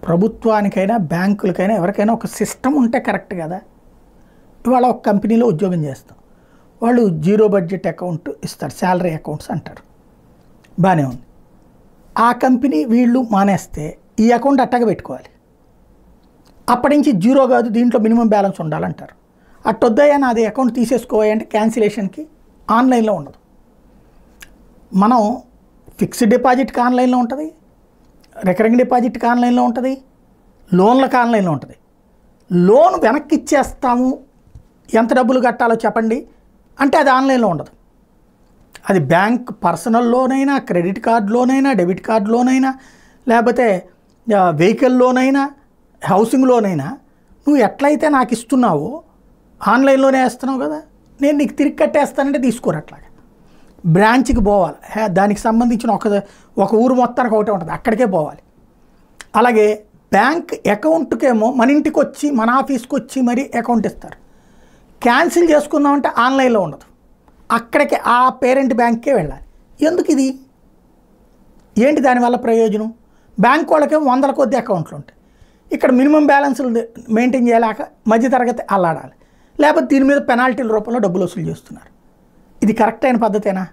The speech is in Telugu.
ప్రభుత్వానికైనా బ్యాంకులకైనా ఎవరికైనా ఒక సిస్టమ్ ఉంటే కరెక్ట్ కదా. ఇవాళ ఒక కంపెనీలో ఉద్యోగం చేస్తాం, వాళ్ళు జీరో బడ్జెట్ అకౌంట్ ఇస్తారు, శాలరీ అకౌంట్స్ అంటారు, బాగానే ఉంది. ఆ కంపెనీ వీళ్ళు మానేస్తే ఈ అకౌంట్ అట్టగా పెట్టుకోవాలి, అప్పటి నుంచి జీరో కాదు దీంట్లో మినిమం బ్యాలెన్స్ ఉండాలంటారు. అట్టొద్దయ్యా నాది అకౌంట్ తీసేసుకోవాలి అంటే క్యాన్సిలేషన్కి ఆన్లైన్లో ఉండదు. మనం ఫిక్స్డ్ డిపాజిట్కి ఆన్లైన్లో ఉంటుంది, రికరింగ్ డిపాజిట్కి ఆన్లైన్లో ఉంటుంది, లోన్లకు ఆన్లైన్లో ఉంటుంది. లోన్ వెనక్కి ఇచ్చేస్తాము, ఎంత డబ్బులు కట్టాలో చెప్పండి అంటే అది ఆన్లైన్లో ఉండదు. అది బ్యాంక్ పర్సనల్ లోన్ అయినా, క్రెడిట్ కార్డ్ లోన్ అయినా, డెబిట్ కార్డ్ లోన్ అయినా, లేకపోతే వెహికల్ లోన్ అయినా, హౌసింగ్ లోన్ అయినా, నువ్వు ఎట్లయితే నాకు ఇస్తున్నావో ఆన్లైన్లోనే వేస్తున్నావు కదా, నేను నీకు తిరిగి కట్టేస్తానంటే తీసుకోరు. అట్లాగా బ్రాంచ్కి పోవాలి, దానికి సంబంధించిన ఒక ఊరు మొత్తానికి ఒకటే ఉంటుంది, అక్కడికే పోవాలి. అలాగే బ్యాంక్ అకౌంట్కేమో మన ఇంటికి వచ్చి మన ఆఫీస్కి వచ్చి మరీ అకౌంట్ ఇస్తారు. క్యాన్సిల్ చేసుకుందామంటే ఆన్లైన్లో ఉండదు, అక్కడికి ఆ పేరెంట్ బ్యాంక్కే వెళ్ళాలి. ఎందుకు ఇది? ఏంటి దానివల్ల ప్రయోజనం? బ్యాంక్ వాళ్ళకేమో వందల కొద్ది అకౌంట్లు ఉంటాయి, ఇక్కడ మినిమం బ్యాలెన్స్లు మెయింటైన్ చేయలేక మధ్యతరగతి అల్లాడాలి, లేకపోతే దీని మీద పెనాల్టీల రూపంలో డబ్బులు వసూలు చేస్తున్నారు. ఇది కరెక్ట్ అయిన పద్ధతేనా?